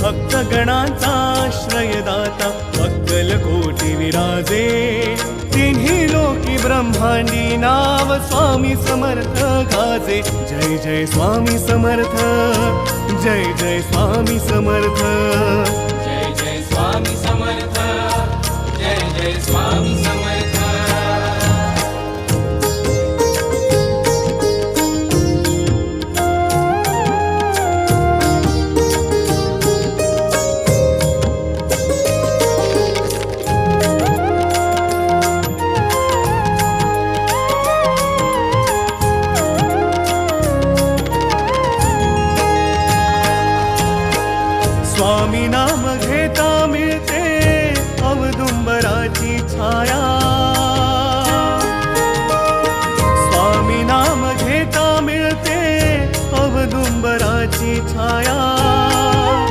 भक्तगणांचा आश्रयदाता अक्कलकोटी विराजे तिन्ही लोकी ब्रह्मांडी नाव स्वामी समर्थ गाजे जय जय स्वामी समर्थ जय जय स्वामी समर्थ जय जय स्वामी समर्थ जय जय स्वामी समर्थ स्वामी नाम घेता